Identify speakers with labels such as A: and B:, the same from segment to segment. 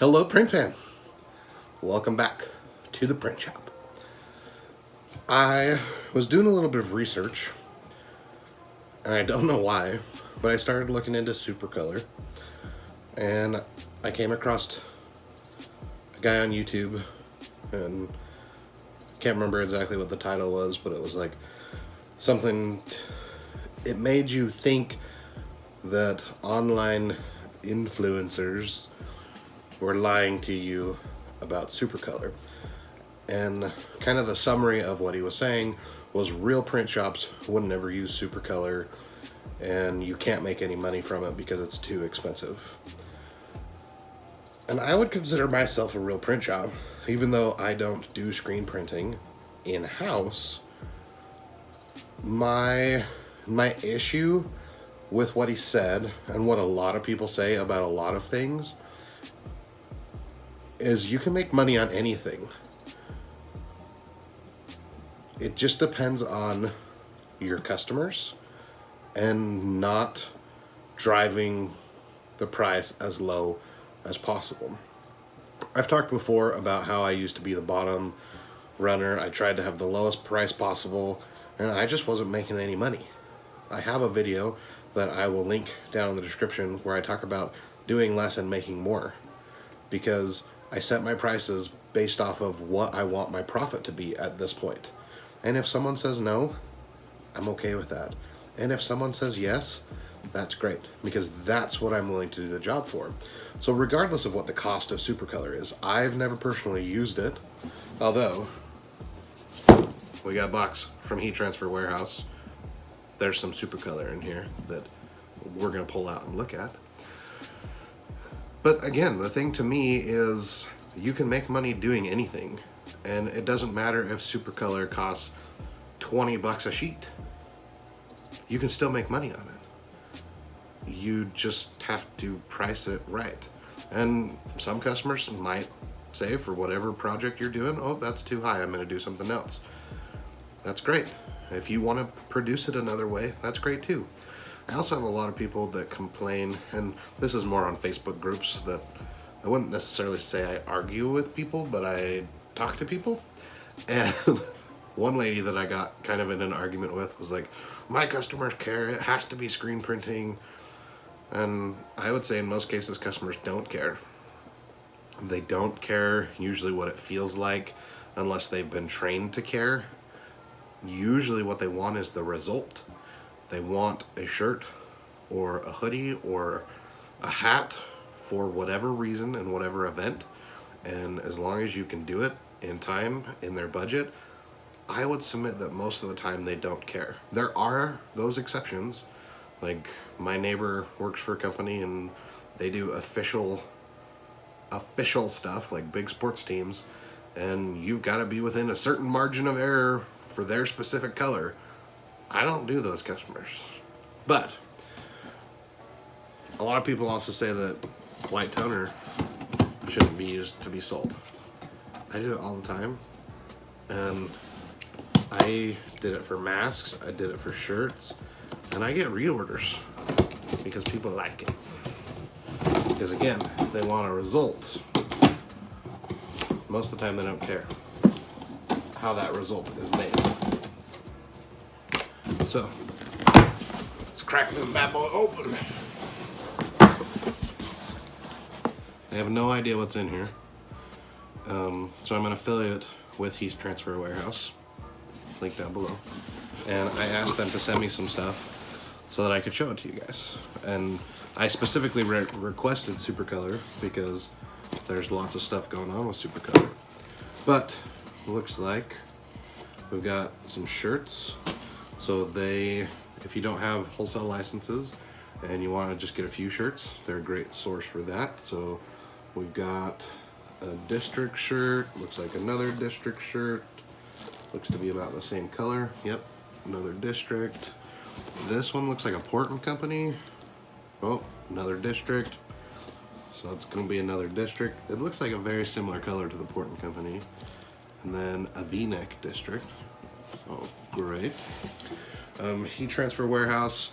A: Hello, print fan. Welcome back to the print shop. I was doing a little bit of research, and I don't know why, but I started looking into supacolor, and I came across a guy on YouTube, and can't remember exactly what the title was, but it was like something. It made you think that online influencers were lying to you about supacolor. And kind of the summary of what he was saying was real print shops would never use supacolor, and you can't make any money from it because it's too expensive. And I would consider myself a real print shop, even though I don't do screen printing in-house. My issue with what he said, and what a lot of people say about a lot of things, is you can make money on anything. It just depends on your customers and not driving the price as low as possible. I've talked before about how I used to be the bottom runner. I tried to have the lowest price possible, and I just wasn't making any money. I have a video that I will link down in the description where I talk about doing less and making more, because I set my prices based off of what I want my profit to be at this point. And if someone says no, I'm okay with that. And if someone says yes, that's great, because that's what I'm willing to do the job for. So regardless of what the cost of supacolor is, I've never personally used it, although we got a box from Heat Transfer Warehouse. There's some supacolor in here that we're gonna pull out and look at. But again, the thing to me is you can make money doing anything, and it doesn't matter if supacolor costs 20 bucks a sheet. You can still make money on it. You just have to price it right. And some customers might say, for whatever project you're doing, oh, that's too high, I'm gonna do something else. That's great. If you want to produce it another way, that's great too. I also have a lot of people that complain, and this is more on Facebook groups, that I wouldn't necessarily say I argue with people, but I talk to people. And one lady that I got kind of in an argument with was like, my customers care, it has to be screen printing. And I would say in most cases customers don't care. They don't care usually what it feels like unless they've been trained to care. Usually what they want is the result. They want a shirt or a hoodie or a hat for whatever reason and whatever event, and as long as you can do it in time, in their budget, I would submit that most of the time they don't care. There are those exceptions, like my neighbor works for a company and they do official stuff like big sports teams, and you've got to be within a certain margin of error for their specific color. I don't do those customers. But a lot of people also say that white toner shouldn't be used to be sold. I do it all the time, and I did it for masks, I did it for shirts, and I get reorders because people like it. Because again, they want a result. Most of the time they don't care how that result is made. So, let's crack this bad boy open. I have no idea what's in here. So I'm an affiliate with Heat Transfer Warehouse, link down below. And I asked them to send me some stuff so that I could show it to you guys. And I specifically requested supacolor because there's lots of stuff going on with supacolor. But looks like we've got some shirts. So if you don't have wholesale licenses and you want to just get a few shirts, they're a great source for that. So we've got a district shirt, looks like another district shirt, looks to be about the same color. Yep, another district. This one looks like a Portland company. Oh, another district. So it's going to be another district. It looks like a very similar color to the Portland company. And then a V-neck district. Oh, great. Heat Transfer Warehouse,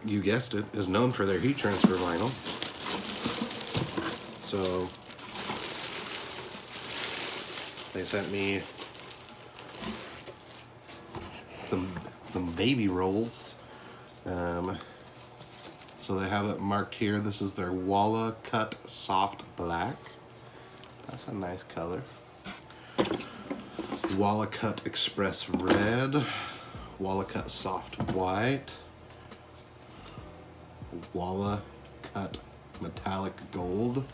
A: you guessed it, is known for their heat transfer vinyl. So they sent me some baby rolls. So they have it marked here. This is their Walla Cut Soft Black. That's a nice color. Walla Cut Express Red. Walla Cut Soft White. Walla Cut Metallic Gold.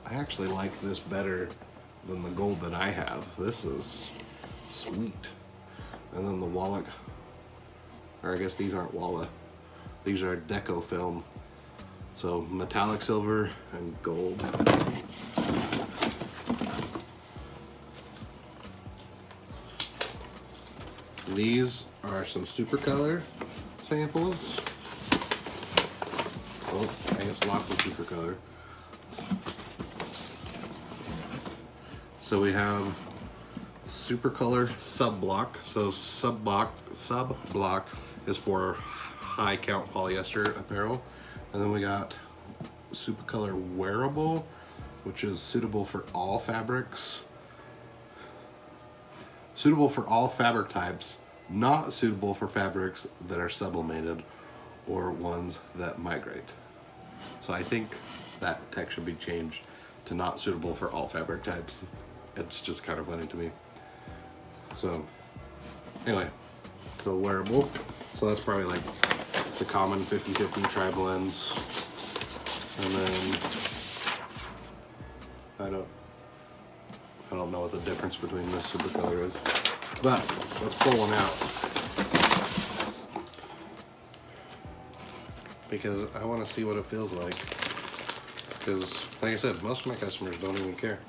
A: I actually like this better than the gold that I have. This is sweet. And then the Walla, or I guess these aren't Walla. These are Deco Film. So metallic silver and gold. These are some Supacolor samples. Oh, I guess lots of Supacolor. So we have Supacolor sub block. So sub block is for high count polyester apparel. And then we got Supacolor wearable, which is suitable for all fabrics. Suitable for all fabric types, not suitable for fabrics that are sublimated or ones that migrate. So I think that text should be changed to not suitable for all fabric types. It's just kind of funny to me. So anyway, so wearable. So that's probably like the common 50-50 tri-blends. And then I don't know what the difference between this Supacolor is, but let's pull one out because I want to see what it feels like. Because, like I said, most of my customers don't even care.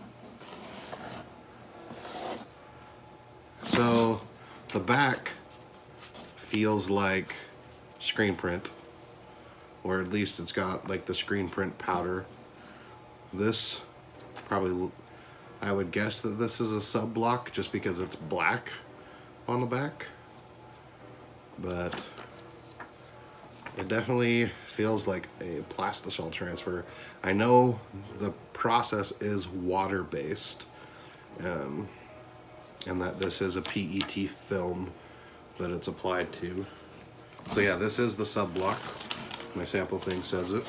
A: So the back feels like screen print, or at least it's got like the screen print powder. This probably, I would guess that this is a sub block just because it's black on the back, but it definitely feels like a plastisol transfer. I know the process is water based, and that this is a PET film that it's applied to. So yeah, this is the sub block. My sample thing says it.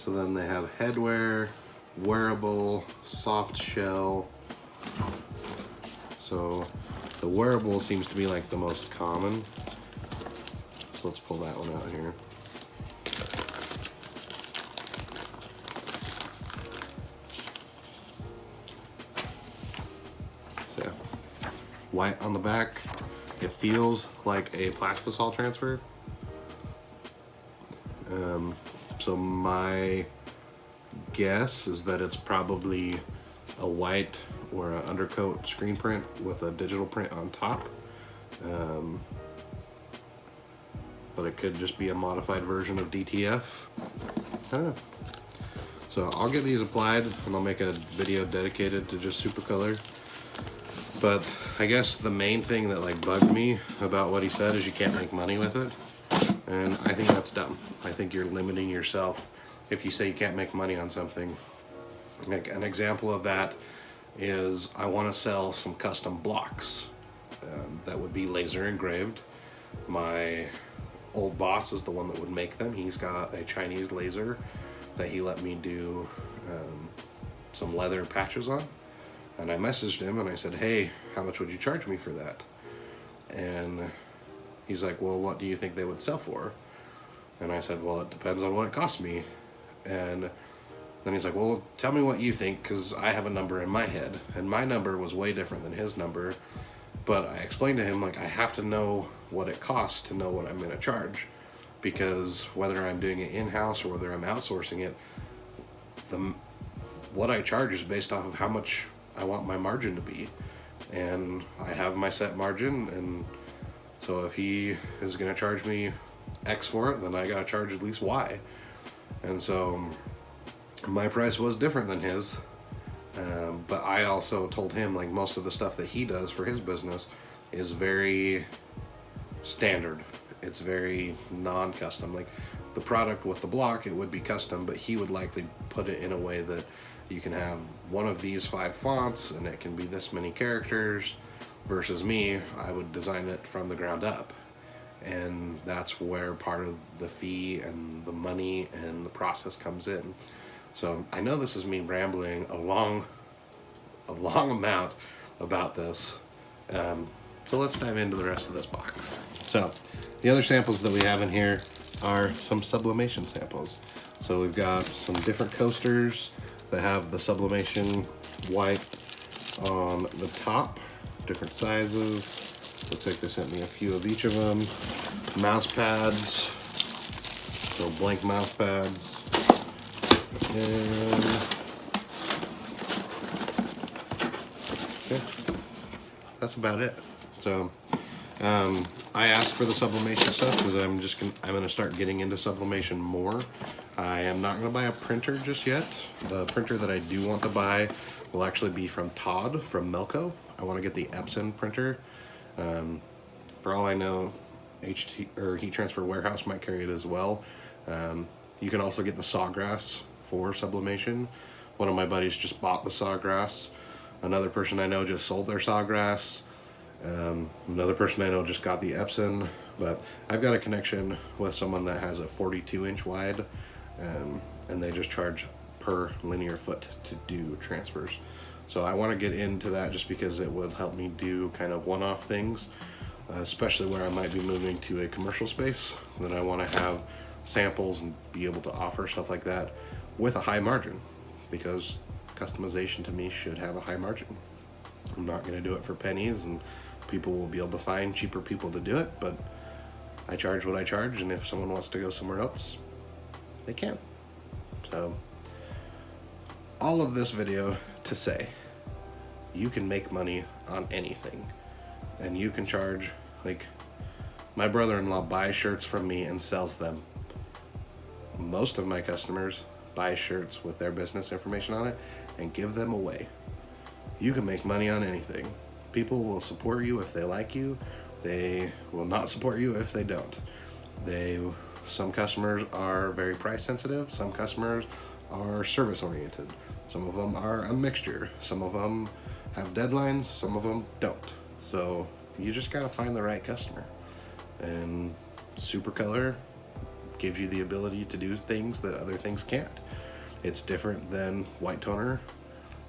A: So then they have headwear, wearable, soft shell. So the wearable seems to be like the most common. So let's pull that one out here. So yeah. White on the back. It feels like a plastisol transfer. So my guess is that it's probably a white or an undercoat screen print with a digital print on top. But it could just be a modified version of DTF. I don't know. So I'll get these applied and I'll make a video dedicated to just Supacolor. But I guess the main thing that like bugged me about what he said is you can't make money with it. And I think that's dumb. I think you're limiting yourself if you say you can't make money on something. Like an example of that is I want to sell some custom blocks that would be laser engraved. My old boss is the one that would make them. He's got a Chinese laser that he let me do some leather patches on. And I messaged him and I said, hey, how much would you charge me for that? And he's like, well, what do you think they would sell for? And I said, well, it depends on what it costs me. And then he's like, well, tell me what you think, because I have a number in my head. And my number was way different than his number. But I explained to him, like, I have to know what it costs to know what I'm going to charge. Because whether I'm doing it in-house or whether I'm outsourcing it, what I charge is based off of how much I want my margin to be. And I have my set margin, and so if he is going to charge me X for it, then I got to charge at least Y. And so my price was different than his, but I also told him like most of the stuff that he does for his business is very standard. It's very non-custom. Like the product with the block, it would be custom, but he would likely put it in a way that you can have one of these 5 fonts and it can be this many characters, versus me, I would design it from the ground up. And that's where part of the fee and the money and the process comes in. So I know this is me rambling a long amount about this. So let's dive into the rest of this box. So the other samples that we have in here are some sublimation samples. So we've got some different coasters that have the sublimation white on the top, different sizes. Looks like they sent me a few of each of them. Mouse pads, so blank mouse pads. And okay, that's about it. So I asked for the sublimation stuff because I'm gonna start getting into sublimation more. I am not gonna buy a printer just yet. The printer that I do want to buy will actually be from Todd from Melco. I want to get the Epson printer. For all I know, heat transfer warehouse might carry it as well. You can also get the sawgrass for sublimation. One of my buddies just bought the sawgrass. Another person I know just sold their sawgrass. Another person I know just got the Epson. But I've got a connection with someone that has a 42-inch wide, and they just charge per linear foot to do transfers. So I want to get into that just because it would help me do kind of one-off things, especially where I might be moving to a commercial space. Then I want to have samples and be able to offer stuff like that with a high margin, because customization to me should have a high margin. I'm not going to do it for pennies, and people will be able to find cheaper people to do it, but I charge what I charge, and if someone wants to go somewhere else, they can. So all of this video to say, you can make money on anything, and you can charge, like my brother-in-law buys shirts from me and sells them. Most of my customers buy shirts with their business information on it and give them away. You can make money on anything. People will support you if they like you. They will not support you if they don't. Some customers are very price sensitive. Some customers are service oriented. Some of them are a mixture. Some of them have deadlines. Some of them don't. So you just gotta find the right customer. And Supacolor gives you the ability to do things that other things can't. It's different than white toner.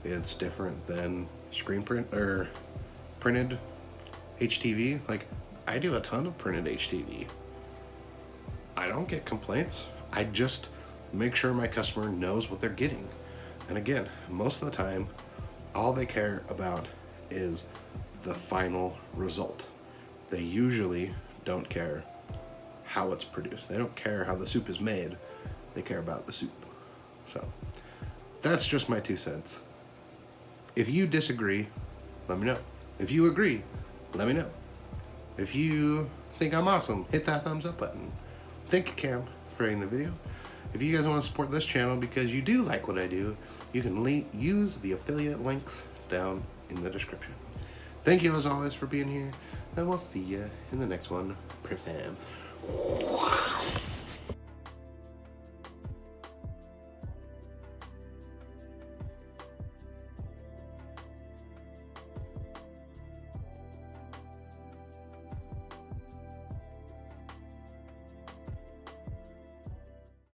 A: It's different than screen print or printed HTV. Like, I do a ton of printed HTV. I don't get complaints. I just make sure my customer knows what they're getting. And again, most of the time, all they care about is the final result. They usually don't care how it's produced. They don't care how the soup is made. They care about the soup. So that's just my 2 cents. If you disagree, let me know. If you agree, let me know. If you think I'm awesome, hit that thumbs up button. Thank you, Cam, for rating the video. If you guys want to support this channel because you do like what I do, you can use the affiliate links down in the description. Thank you as always for being here, and we'll see you in the next one. Prefam.